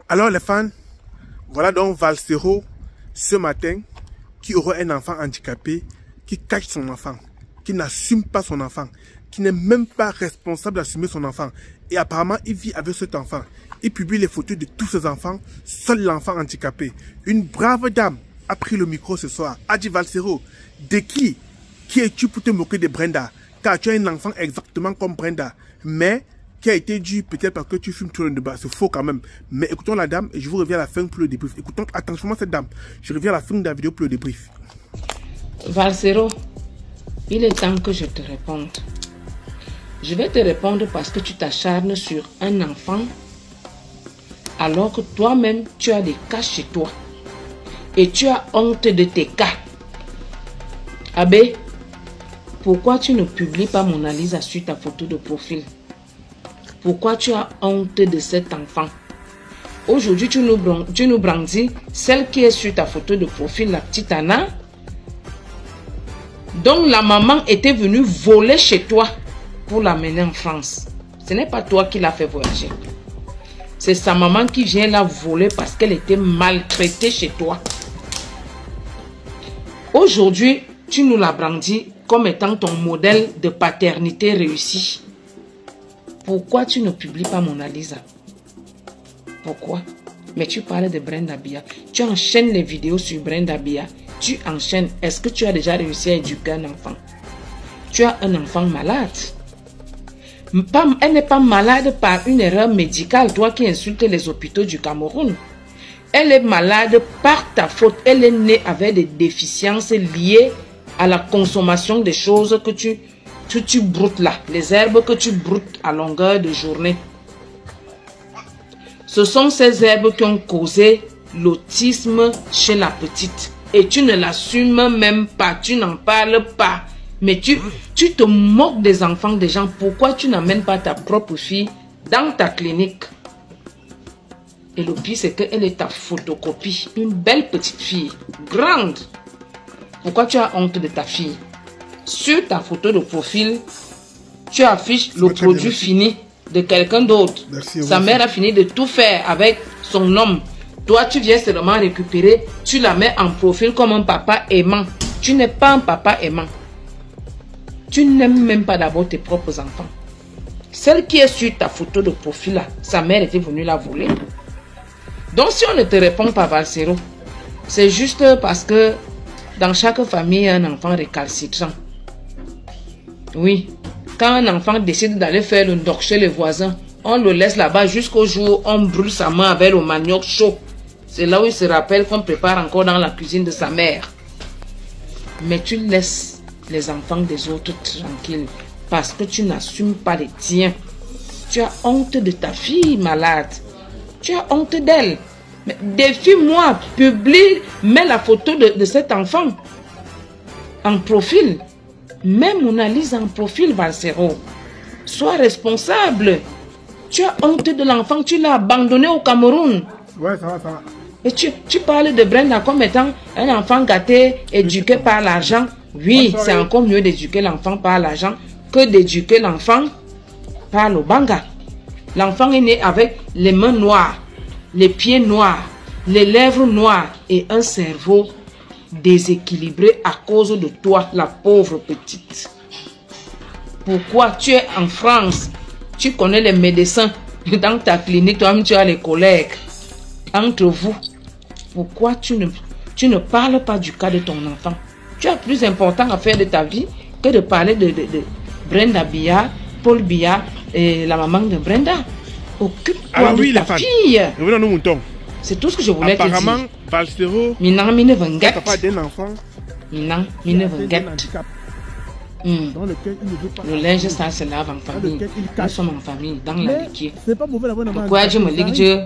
Alors les fans, voilà donc Valsero ce matin qui aura un enfant handicapé, qui cache son enfant, qui n'assume pas son enfant, qui n'est même pas responsable d'assumer son enfant. Et apparemment, il vit avec cet enfant. Il publie les photos de tous ses enfants, seul l'enfant handicapé. Une brave dame a pris le micro ce soir, a dit Valsero, de qui es-tu pour te moquer de Brenda? Car tu as un enfant exactement comme Brenda, mais qui a été dû peut-être parce que tu fumes tout le débat. C'est faux quand même. Mais écoutons la dame et je vous reviens à la fin pour le débrief. Écoutons attentivement cette dame. Je reviens à la fin de la vidéo pour le débrief. Valsero, il est temps que je te réponde. Je vais te répondre parce que tu t'acharnes sur un enfant alors que toi-même tu as des cas chez toi et tu as honte de tes cas. Abbé, pourquoi tu ne publies pas Mona Lisa sur ta photo de profil? Pourquoi tu as honte de cet enfant? Aujourd'hui, tu nous brandis celle qui est sur ta photo de profil, la petite Anna. Donc la maman était venue voler chez toi pour l'amener en France. Ce n'est pas toi qui l'as fait voyager. C'est sa maman qui vient la voler parce qu'elle était maltraitée chez toi. Aujourd'hui, tu nous l'as brandi comme étant ton modèle de paternité réussi. Pourquoi tu ne publies pas Mona Lisa? Pourquoi? Mais tu parles de Brenda Bia. Tu enchaînes les vidéos sur Brenda Bia. Tu enchaînes. Est-ce que tu as déjà réussi à éduquer un enfant? Tu as un enfant malade. Elle n'est pas malade par une erreur médicale, toi qui insultes les hôpitaux du Cameroun. Elle est malade par ta faute. Elle est née avec des déficiences liées à la consommation des choses que tu broutes là. Les herbes que tu broutes à longueur de journée. Ce sont ces herbes qui ont causé l'autisme chez la petite. Et tu ne l'assumes même pas. Tu n'en parles pas. Mais tu te moques des enfants des gens. Pourquoi tu n'amènes pas ta propre fille dans ta clinique? Et le pire, c'est qu'elle est ta photocopie. Une belle petite fille. Grande. Pourquoi tu as honte de ta fille? Sur ta photo de profil, tu affiches le produit fini de quelqu'un d'autre. Sa mère a fini de tout faire avec son homme. Toi, tu viens seulement récupérer. Tu la mets en profil comme un papa aimant. Tu n'es pas un papa aimant. Tu n'aimes même pas d'abord tes propres enfants. Celle qui est sur ta photo de profil là, sa mère était venue la voler. Donc si on ne te répond pas, Valsero, c'est juste parce que dans chaque famille, il y a un enfant récalcitrant. Oui, quand un enfant décide d'aller faire le ndoc chez les voisins, on le laisse là-bas jusqu'au jour où on brûle sa main avec le manioc chaud. C'est là où il se rappelle qu'on prépare encore dans la cuisine de sa mère. Mais tu laisses les enfants des autres tranquilles parce que tu n'assumes pas les tiens. Tu as honte de ta fille malade. Tu as honte d'elle. Mais défie-moi, publie, mets la photo de cet enfant en profil. Mets Mona Lisa en profil, Valsero. Sois responsable. Tu as honte de l'enfant, tu l'as abandonné au Cameroun. Ouais, ça va, ça va. Et tu parles de Brenda comme étant un enfant gâté, éduqué par l'argent. Oui, c'est encore mieux d'éduquer l'enfant par l'argent que d'éduquer l'enfant par le banga. L'enfant est né avec les mains noires, les pieds noirs, les lèvres noires et un cerveau déséquilibré à cause de toi, la pauvre petite. Pourquoi tu es en France? Tu connais les médecins. Dans ta clinique, toi-même tu as les collègues. Entre vous, pourquoi tu ne parles pas du cas de ton enfant? Tu as plus important à faire de ta vie que de parler de Brenda Bia, Paul Bia et la maman de Brenda. Occupe-toi de ta fille. Revenons à nos moutons. C'est tout ce que je voulais te dire. Apparemment, Valsero, papa d'un enfant, le linge, ça se lave en famille. Nous sommes en famille, dans l'amitié. C'est pas mauvais d'avoir un enfant. Pourquoi Dieu me dit que Dieu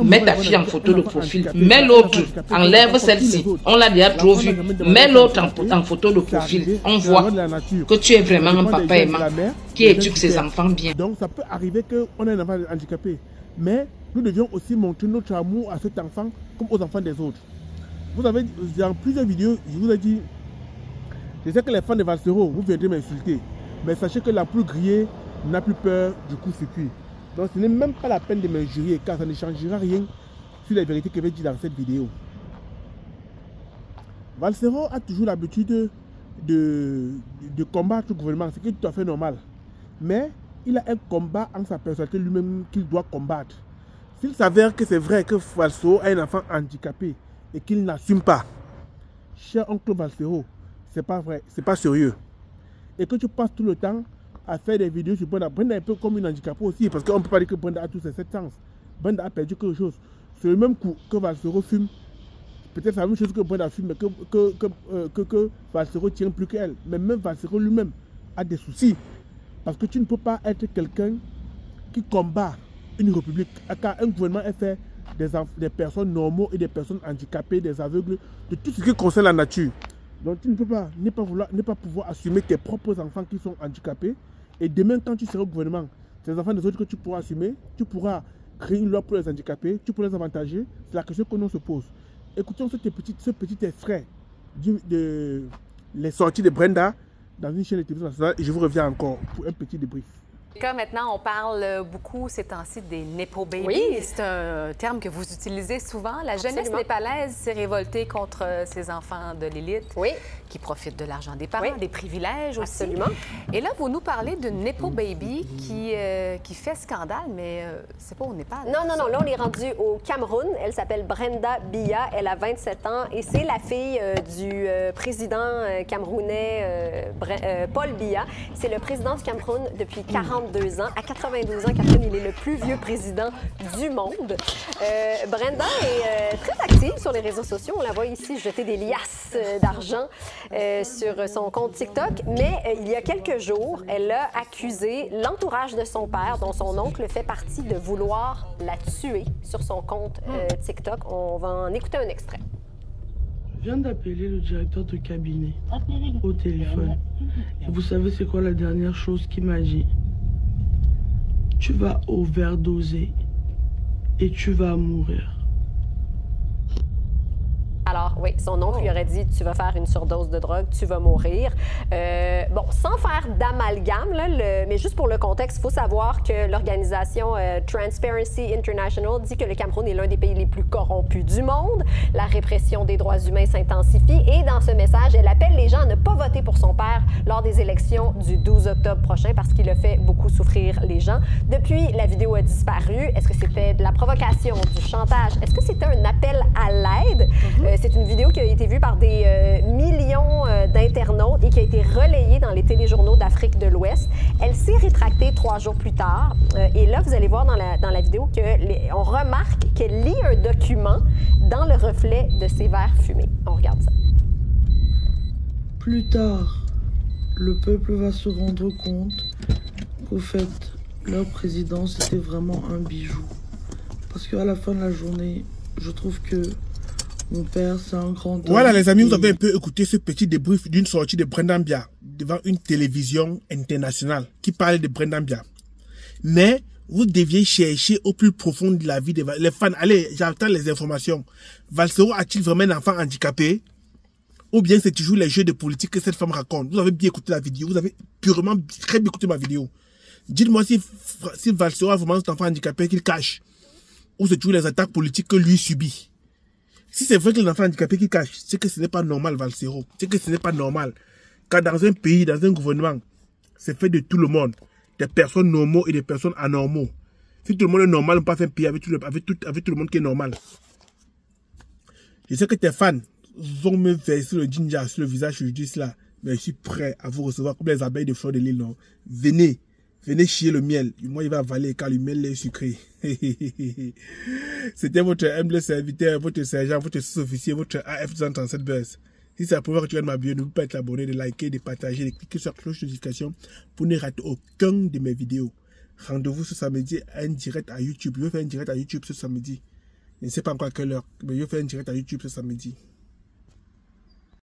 mets ta fille en photo de profil, mets l'autre, enlève celle-ci, on l'a déjà trop vue, mets l'autre en photo de profil, on voit que tu es vraiment un papa aimant qui éduque ses enfants bien. Donc ça peut arriver qu'on ait un enfant handicapé, mais nous devions aussi montrer notre amour à cet enfant comme aux enfants des autres. Vous avez, dans plusieurs vidéos, je vous ai dit, je sais que les fans de Valsero, vous viendrez m'insulter, mais sachez que la poule grillée n'a plus peur du coup-circuit. Donc ce n'est même pas la peine de m'injurier car ça ne changera rien sur les vérités que je vais dire dans cette vidéo. Valsero a toujours l'habitude de combattre le gouvernement, ce qui est tout à fait normal. Mais il a un combat en sa personnalité lui-même qu'il doit combattre. S'il s'avère que c'est vrai que Valsero a un enfant handicapé et qu'il n'assume pas, cher oncle Valsero, c'est pas vrai, c'est pas sérieux. Et que tu passes tout le temps à faire des vidéos sur Brenda. Brenda est un peu comme une handicapée aussi, parce qu'on ne peut pas dire que Brenda a tous ses 7 sens. Brenda a perdu quelque chose. C'est le même coup que Valsero fume. Peut-être la même chose que Brenda fume, mais que Valsero tient plus qu'elle. Mais même Valsero lui-même a des soucis. Parce que tu ne peux pas être quelqu'un qui combat une république. Car un gouvernement est fait des personnes normaux et des personnes handicapées, des aveugles, de tout ce qui concerne la nature. Donc tu ne peux pas ne pas pouvoir assumer tes propres enfants qui sont handicapés. Et demain, quand tu seras au gouvernement, tes enfants des autres que tu pourras assumer, tu pourras créer une loi pour les handicapés, tu pourras les avantager. C'est la question que l'on se pose. Écoutons ce petit extrait de les sorties de Brenda dans une chaîne de télévision nationale et je vous reviens encore pour un petit débrief. Maintenant, on parle beaucoup ces temps-ci des Nepo Babies. Oui. C'est un terme que vous utilisez souvent. La jeunesse Absolument. népalaise s'est révoltée contre ces enfants de l'élite qui profitent de l'argent des parents, des privilèges aussi. Absolument. Et là, vous nous parlez d'une Nepo Baby qui fait scandale, mais c'est pas au Népal. Non, non, non. Là, on est rendu au Cameroun. Elle s'appelle Brenda Biya. Elle a 27 ans et c'est la fille du président camerounais Paul Biya. C'est le président du Cameroun depuis 42 ans. À 92 ans, Catherine, il est le plus vieux président du monde. Brenda est très active sur les réseaux sociaux. On la voit ici jeter des liasses d'argent sur son compte TikTok. Mais il y a quelques jours, elle a accusé l'entourage de son père, dont son oncle fait partie, de vouloir la tuer sur son compte TikTok. On va en écouter un extrait. Je viens d'appeler le directeur de cabinet au téléphone. Et vous savez c'est quoi la dernière chose qu'il m'a dit? Tu vas overdoser et tu vas mourir. Alors, oui, son oncle lui aurait dit « Tu vas faire une surdose de drogue, tu vas mourir ». Bon, sans faire d'amalgame, mais juste pour le contexte, il faut savoir que l'organisation Transparency International dit que le Cameroun est l'un des pays les plus corrompus du monde. La répression des droits humains s'intensifie et dans ce message, elle appelle les gens à ne pas voter pour son père lors des élections du 12 octobre prochain parce qu'il a fait beaucoup souffrir les gens. Depuis, la vidéo a disparu. Est-ce que c'était de la provocation, du chantage? Est-ce que c'était un appel à l'aide? C'est une vidéo qui a été vue par des millions d'internautes et qui a été relayée dans les téléjournaux d'Afrique de l'Ouest. Elle s'est rétractée 3 jours plus tard. Et là, vous allez voir dans la vidéo qu'on remarque qu'elle lit un document dans le reflet de ses verres fumés. On regarde ça. Plus tard, le peuple va se rendre compte qu'au fait, leur président, c'était vraiment un bijou. Parce qu'à la fin de la journée, je trouve que mon père, c'est un grand homme. Voilà les amis, vous avez un peu écouté ce petit débrief d'une sortie de Brenda Biya devant une télévision internationale qui parlait de Brenda Biya. Mais vous deviez chercher au plus profond de la vie les fans. Allez, j'attends les informations. Valsero a-t-il vraiment un enfant handicapé? Ou bien c'est toujours les jeux de politique que cette femme raconte? Vous avez bien écouté la vidéo, vous avez purement très bien écouté ma vidéo. Dites-moi si Valsero a vraiment cet enfant handicapé qu'il cache. Ou c'est toujours les attaques politiques que lui subit. Si c'est vrai que l'enfant handicapé qui cache, c'est que ce n'est pas normal, Valsero. C'est que ce n'est pas normal. Car dans un pays, dans un gouvernement, c'est fait de tout le monde. Des personnes normaux et des personnes anormaux. Si tout le monde est normal, on peut pas faire un pays avec tout le monde qui est normal. Je sais que tes fans vont me verser le ginger sur le visage, je dis cela. Mais je suis prêt à vous recevoir comme les abeilles de fleurs de l'île. Non. Venez chier le miel. Moi, il va avaler car le miel est sucré. C'était votre humble serviteur, votre sergent, votre sous-officier, votre AF237 Buzz. Si c'est la première fois que tu regardes ma vidéo, n'oublie pas d'être abonné, de liker, de partager, de cliquer sur la cloche de notification pour ne rater aucun de mes vidéos. Rendez-vous ce samedi à un direct à YouTube. Je vais faire un direct à YouTube ce samedi. Je ne sais pas encore à quelle heure, mais je vais faire un direct à YouTube ce samedi.